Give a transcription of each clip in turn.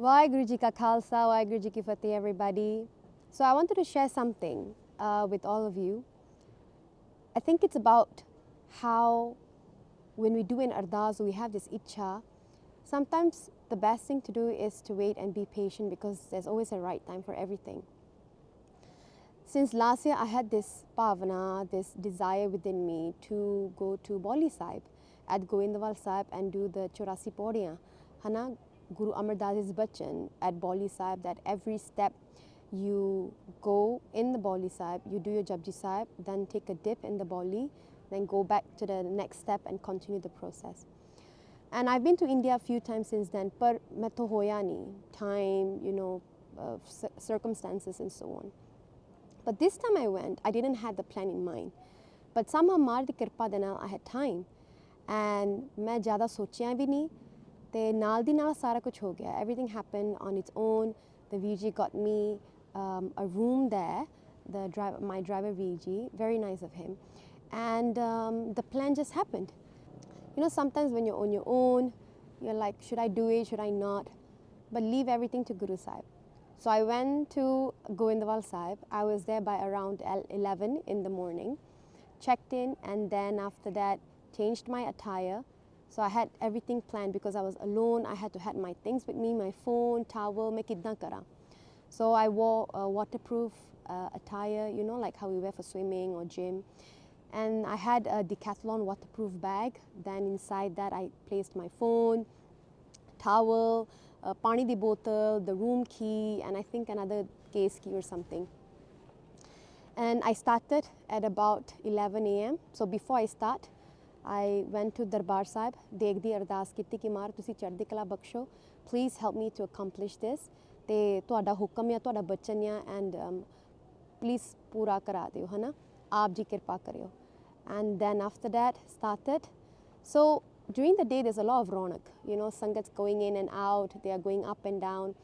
Waheguru Ji Ka Khalsa, Waheguru Ji Ki Fateh, everybody. So I wanted to share something with all of you. I think it's about how when we do an ardas, we have this icha. Sometimes the best thing to do is to wait and be patient because there's always a right time for everything. Since last year, I had this pavana, this desire within me to go to Baoli Sahib at Govindawal Sahib and do the 84 Paudhiyan. Hana, Guru Amardas' bachan at Baoli Sahib that every step you go in the Baoli Sahib, you do your Japji Sahib, then take a dip in the Baoli, then go back to the next step and continue the process. And I've been to India a few times since then, par main to hoya nahi, time, circumstances and so on. But this time I went, I didn't have the plan in mind. But somehow Mar di kirpa de naal I had time. And मैं ज़्यादा सोचिया भी नहीं ते नाल दी नाल सारा कुछ हो गया. Everything happened on its own. The VG got me a room there. My driver VG, very nice of him. And the plan just happened. You know, sometimes when you're on your own, you're like, should I do it, should I not? But leave everything to Guru Sahib. So I went to Govindawal Sahib. I was there by around 11 in the morning, checked in, and then after that, changed my attire. So I had everything planned because I was alone. I had to have my things with me, my phone, towel, make it kara. So I wore a waterproof attire, you know, like how we wear for swimming or gym. And I had a Decathlon waterproof bag. Then inside that, I placed my phone, towel, pani di bottle, the room key, and I think another case key or something. And I started at about 11 a.m. So before I start, I went to Darbar Sahib, Degdi Ardas Kiti ki Mar tusi Chardi Kala Baksho. Please help me to accomplish this. Te tuada hukam ya tuada bachan ya and please pura kara diyo, है ना? आप जी कृपा करियो. And then after that started. So during the day there's a lot of ronak, you know, sangats going in and out, they are going up and down.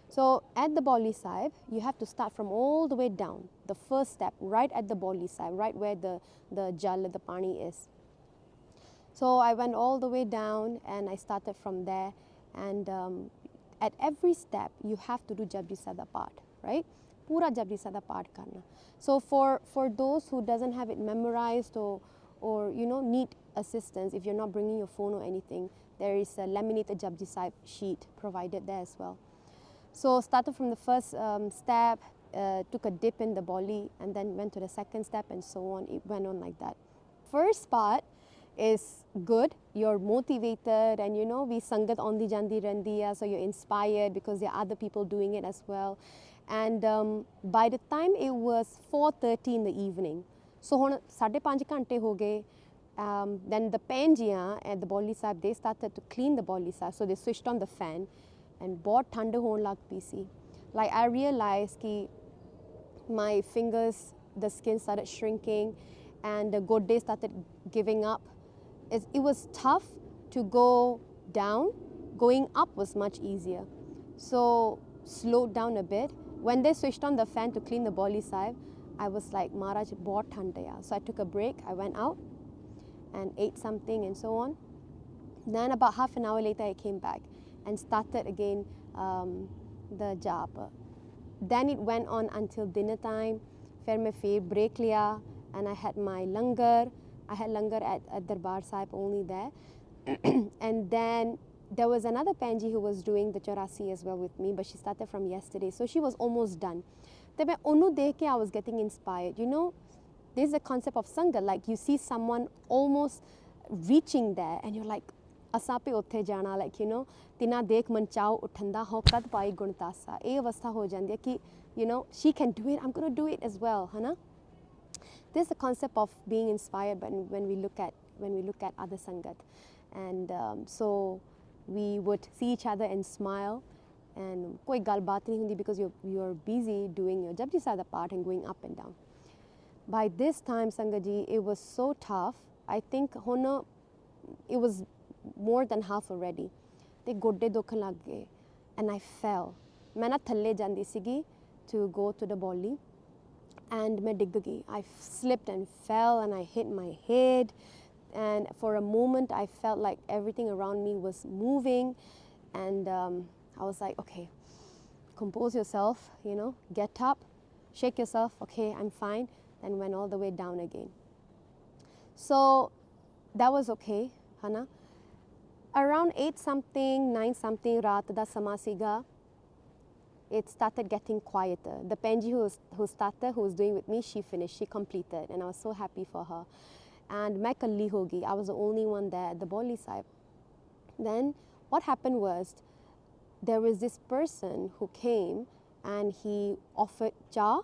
So at the Baoli Sahib, you have to start from all the way down. The first step, right at the Baoli Sahib, right where the jal, the pani is. So I went all the way down and I started from there. And at every step, you have to do Japji Sada part, right? Pura Japji Sada part karna. So for those who doesn't have it memorized or you know need assistance, if you're not bringing your phone or anything, there is a laminated Japji Sahib sheet provided there as well. So started from the first step, took a dip in the Baoli and then went to the second step and so on. It went on like that. First part is good, you're motivated and you know we sangat ondi jandi rendiya, so you're inspired because there are other people doing it as well. And by the time it was 4:30 in the evening, so hon 5.5 घंटे हो गए. Then the panjiyan at the Baoli Sahib, they started to clean the Baoli Sahib, so they switched on the fan and बहुत ठंड होने लग पई सी. Like I realized कि my fingers, the skin started shrinking and the good day started giving up. It was tough to go down. Going up was much easier. So slowed down a bit. When they switched on the fan to clean the Baoli Sahib, I was like, Maharaj, bahut thand hai. So I took a break. I went out and ate something and so on. Then about half an hour later, I came back and started again the japa. Then it went on until dinner time. Fir main break liya and I had my langar. I had langar at Darbar Sahib only there. And then there was another Panji who was doing the Charasi as well with me, but she started from yesterday. So she was almost done. Then I was getting inspired. You know, there's a concept of Sangha, like you see someone almost reaching there and you're like, asape utthe jana, like, you know, tina dekh man chao uthanda ho kad pai guntasa. E avastha ho jandi ki, you know, she can do it, I'm going to do it as well, hana? There's a concept of being inspired when we look at other sangat, and so we would see each other and smile, and koi gal baat nahi hundi because you're busy doing your Japji Sada part and going up and down. By this time, Sangaji, it was so tough. I think hono it was more than half already. Te godde dokhan lag gaye, and I fell. Main na thalle jandi sigi to go to the Baoli. And मैं डिग गई. I slipped and fell and I hit my head, and for a moment I felt like everything around me was moving, and I was like, okay, compose yourself, get up, shake yourself, okay, I'm fine, then went all the way down again. So that was okay, Hana. Around 8 something, 9 something, raat da sama siga, it started getting quieter. The Penji who started, who was doing with me, she finished, she completed, and I was so happy for her. And मैं कल्ली होगी, I was the only one there at the Baoli side. Then what happened was, there was this person who came and he offered cha.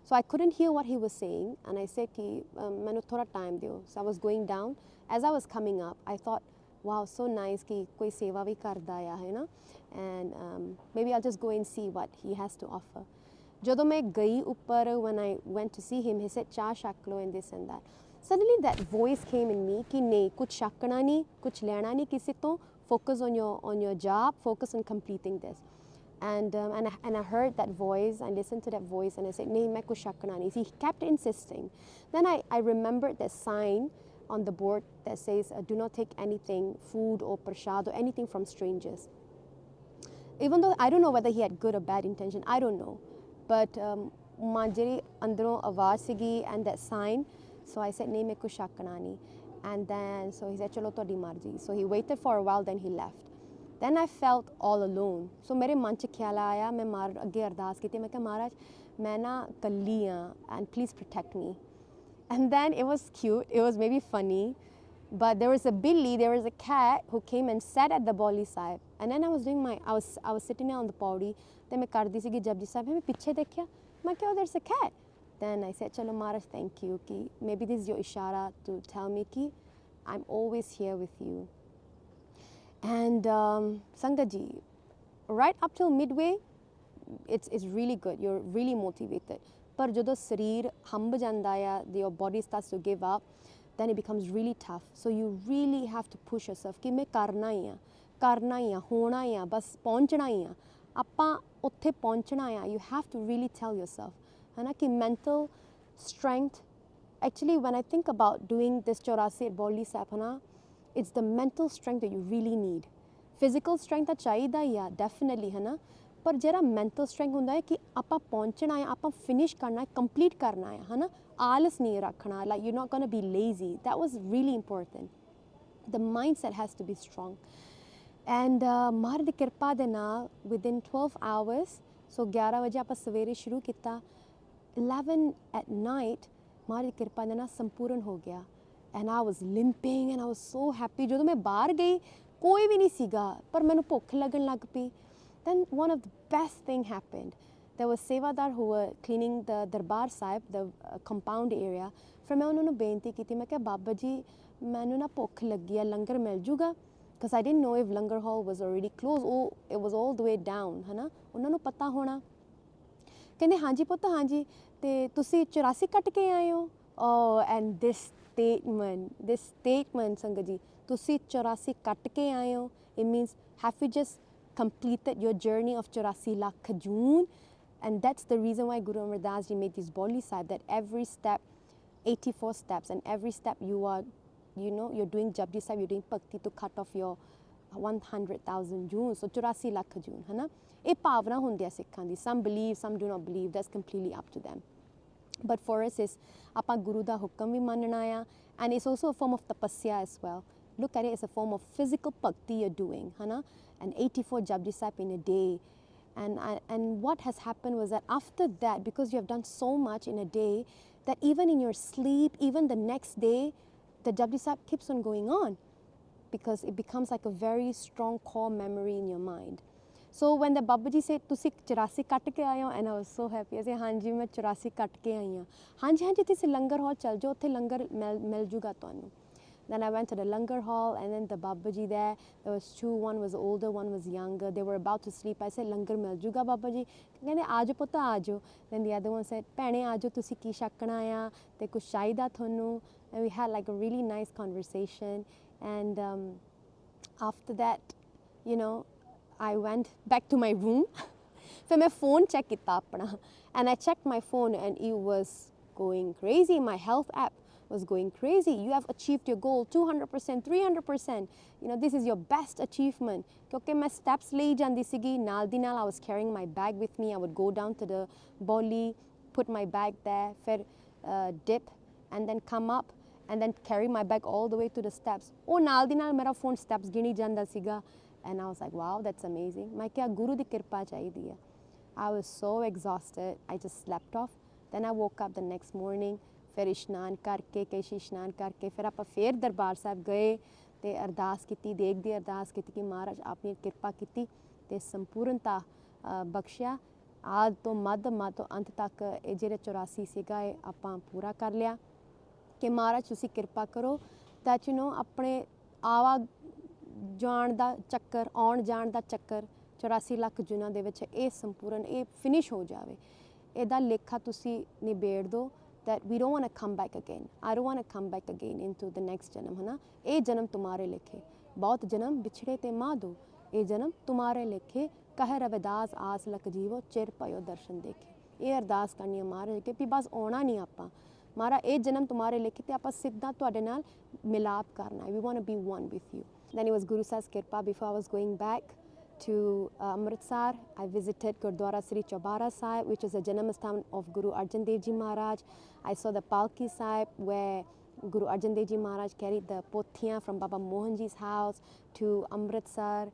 So I couldn't hear what he was saying, and I said कि मैंने थोड़ा time दियो. So I was going down. As I was coming up, I thought, wow, so nice कि कोई सेवा भी करता है ना, and maybe I'll just go and see what he has to offer. ਜਦੋਂ मैं गई ऊपर, when I went to see him, he said cha shaklo and this and that. Suddenly that voice came in me कि नहीं, कुछ शक्कना नहीं, कुछ लेना नहीं किसी तो, focus on your job, focus on completing this. And I heard that voice, I listened to that voice, and I said, nahi, main kuch shakna nahi. He kept insisting. Then I remembered the sign on the board that says, do not take anything, food or prashad or anything from strangers. Even though I don't know whether he had good or bad intention, I don't know. But manjari andro awaaz sigi and that sign, so I said, nahi, main kuch shakna nahi. And then, so he said, chalo todi marji. So he waited for a while, then he left. Then I felt all alone. So मेरे मन च ख्याल आया, मैं मार अगे अरदास की थी, मैं कहा महाराज मैं ना कल्ली हाँ, and please protect me. And then it was cute, it was maybe funny, but there was a billy, there was a cat who came and sat at the Baoli side. And then I was sitting there on the paudi, then मैं कर दी सी कि जपजी साहब मैं पीछे देखा, मैं क्या, there's a cat. Then I said, चलो महाराज thank you, कि maybe this is your ishara to tell me कि I'm always here with you. And Sangaji, right up till midway, it's really good. You're really motivated. But ਜਦੋਂ ਸਰੀਰ ਹੰਬ ਜਾਂਦਾ ਹੈ, your body starts to give up, then it becomes really tough. So you really have to push yourself कि मैं करਨਾ ही ਆ, ਹੋਣਾ ਹੀ ਆ, ਬਸ ਪਹੁੰਚਣਾ ਹੀ ਆ, ਆਪਾਂ ਉੱਥੇ ਪਹੁੰਚਣਾ ਆ. You have to really tell yourself, है ना, कि mental strength. Actually, when I think about doing this 84 at Baoli Sahib, है ना, it's the mental strength that you really need. Physical strength ਤਾਂ ਚਾਹੀਦਾ ਹੀ ਆ, definitely, है ना, पर ਜਿਹੜਾ mental strength ਹੁੰਦਾ ਹੈ ਕਿ ਆਪਾਂ ਪਹੁੰਚਣਾ ਹੈ, ਆਪਾਂ finish ਕਰਨਾ ਹੈ, complete ਕਰਨਾ ਹੈ ਨਾ, ਆਲਸ ਨਹੀਂ ਰੱਖਣਾ, like you're not going to be lazy. That was really important. The mindset has to be strong. And ਮਾਰ ਦੀ ਕਿਰਪਾ ਦੇ ਨਾਲ within 12 hours, so 11 ਵਜੇ ਆਪਾਂ ਸਵੇਰੇ ਸ਼ੁਰੂ ਕੀਤਾ, 11 at night ਮਾਰ ਦੀ ਕਿਰਪਾ ਦੇ ਨਾਲ ਸੰਪੂਰਨ ਹੋ ਗਿਆ. And I was limping and I was so happy. ਜਦੋਂ ਮੈਂ ਬਾਹਰ ਗਈ ਕੋਈ ਵੀ ਨਹੀਂ ਸੀਗਾ, ਪਰ ਮੈਨੂੰ ਭੁੱਖ ਲੱਗਣ ਲੱਗ ਪਈ. Then one of the best thing happened. There was sevadar who were cleaning the Darbar Sahib, the compound area. ਫਿਰ ਮੈਂ ਉਹਨਾਂ ਨੂੰ ਬੇਨਤੀ ਕੀਤੀ, ਮੈਂ ਕਿਹਾ ਬਾਬਾ ਜੀ ਮੈਨੂੰ ਨਾ ਭੁੱਖ ਲੱਗੀ ਆ, ਲੰਗਰ ਮਿਲ ਜੂਗਾ? Because I didn't know if Langar Hall was already closed or it was all the way down, ਹੈ ਨਾ, ਉਹਨਾਂ ਨੂੰ ਪਤਾ ਹੋਣਾ. ਕਹਿੰਦੇ ਹਾਂਜੀ ਪੁੱਤ ਹਾਂਜੀ, ਤੇ ਤੁਸੀਂ 84 ਕੱਟ ਕੇ ਆਏ ਹੋ? Oh, and this statement, Sangat ji, ਤੁਸੀਂ 84 ਕੱਟ ਕੇ ਆਏ ਹੋ, it means have you just completed your journey of 84 lakh khajun? And that's the reason why Guru Amar Das ji made this Baoli Sahib, that every step, 84 steps, and every step you are, you're doing Japji Sahib, you're doing Bhakti to cut off your 100,000 june, so 84 lakh june, है ना. ਇਹ ਭਾਵਨਾ ਹੁੰਦੀ ਹੈ ਸਿੱਖਾਂ ਦੀ. Some believe, some do not believe, that's completely up to them. But for us is ਆਪਾਂ ਗੁਰੂ ਦਾ ਹੁਕਮ ਵੀ ਮੰਨਣਾ ਆ, and it's also a form of tapasya as well. Look at it as a form of physical bhakti you're doing, है ना, and 84 Japji Sahib in a day. And what has happened was that after that, because you have done so much in a day, that even in your sleep, even the next day, the Japji Sahib keeps on going on, because it becomes like a very strong core memory in your mind. So when the Babaji said, "Tusi 84 ਕੱਟ ਕੇ ਆਏ ਹੋ," and I was so happy. I said, "ਹਾਂਜੀ ਮੈਂ 84 ਕੱਟ ਕੇ ਆਈ ਹਾਂ." ਹਾਂਜੀ ਤੁਸੀਂ ਲੰਗਰ ਹਾਲ ਚੱਲ ਜਾਓ, ਉੱਥੇ ਲੰਗਰ ਮਿਲ ਜੂਗਾ ਤੁਹਾਨੂੰ. Then I went to the Langar hall, and then the Babaji there was two, one was older, one was younger. They were about to sleep. I said, Langar mil juga Babaji. ਕਹਿੰਦੇ ਆਜੋ ਪੁੱਤ ਆਜੋ. Then the other one said, ਭੈਣੇ ਆਜੋ ਤੁਸੀਂ ਕੀ ਛਕਣਾ ਆ ਤੇ ਕੁਛ ਚਾਹੀਦਾ ਤੁਹਾਨੂੰ. And we had like a really nice conversation. And after that, I went back to my room. ਫਿਰ ਮੈਂ phone check ਕੀਤਾ ਆਪਣਾ, and I checked my phone and it was going crazy. My health app was going crazy. You have achieved your goal 200%, 300%. You know, this is your best achievement. क्योंकि मैं steps ले जाती सीगी नाल दी नाल I was carrying my bag with me. I would go down to the Baoli, put my bag there, फिर dip and then come up and then carry my bag all the way to the steps. ਉਹ ਨਾਲ ਦੀ ਨਾਲ ਮੇਰਾ phone steps ਗਿਣੀ ਜਾਂਦਾ ਸੀਗਾ. And I was like, wow, that's amazing. मैं क्या गुरु दी कृपा चाहिदी है. I was so exhausted. I just slept off. Then I woke up the next morning. फिर इशनान करके केशी इशनान करके फिर ਆਪਾਂ फिर दरबार साहब गए ਤੇ ਅਰਦਾਸ ਕੀਤੀ ਦੇਗ ਦੀ ਅਰਦਾਸ ਕੀਤੀ ਕਿ ਮਹਾਰਾਜ ਆਪਣੀ ਕਿਰਪਾ ਕੀਤੀ ਤੇ ਸੰਪੂਰਨਤਾ ਬਖਸ਼ਿਆ ਆਦ ਤੋਂ ਮੱਧ ਤੋਂ ਅੰਤ ਤੱਕ ਇਹ ਜਿਹੜੇ 84 ਸੀਗਾ ਇਹ ਆਪਾਂ ਪੂਰਾ ਕਰ ਲਿਆ ਕਿ ਮਹਾਰਾਜ ਤੁਸੀਂ ਕਿਰਪਾ ਕਰੋ that you know ਆਪਣੇ ਆਵਾ ਜਾਣ ਦਾ ਚੱਕਰ ਆਉਣ ਜਾਣ ਦਾ ਚੱਕਰ 84 ਲੱਖ ਜੁਨਾਂ ਦੇ ਵਿੱਚ ਇਹ ਸੰਪੂਰਨ ਇਹ ਫਿਨਿਸ਼ ਹੋ ਜਾਵੇ ਇਹਦਾ ਲੇਖਾ ਤੁਸੀਂ ਨਿਬੇੜ ਦਿਓ that we don't want to come back again. I don't want to come back again into the next janam, है ना. ये जन्म तुम्हारे लिखे, बहुत जन्म बिछड़े ते माँ दो. ये जन्म तुम्हारे लिखे, कहे रविदास आस लक जीवो चिर पयो दर्शन देखे. ये अरदास करनी है मारे के भी बस आना नहीं आपा. मारा ये जन्म तुम्हारे लिखे ते आपा सिद्धा तुहाडे नाल मिलाप करना. We want to be one with you. Then it was Guru Sahib's kirpa. Before I was going back to Amritsar, I visited Gurdwara Sri Chaubara Sahib, which is a Janamasthan of Guru Arjan Dev Ji Maharaj. I saw the Palki Sahib where Guru Arjan Dev Ji Maharaj carried the pothiyan from Baba Mohan Ji's house to Amritsar,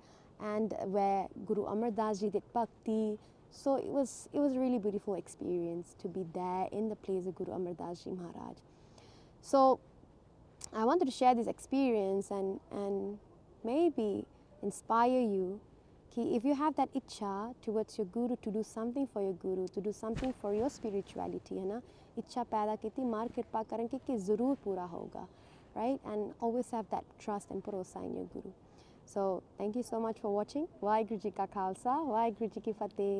and where Guru Amar Das Ji did bhakti. So it was a really beautiful experience to be there in the place of Guru Amar Das Ji Maharaj. So I wanted to share this experience and maybe inspire you. If you have that ichha towards your guru to do something for your guru, to do something for your spirituality, है ना, इच्छा पैदा की मार कृपा करेंगे कि ज़रूर पूरा होगा, right? And always have that trust and भरोसा in your guru. So thank you so much for watching. Waheguru ji का खालसा, वाहिगुरु जी की फतेह.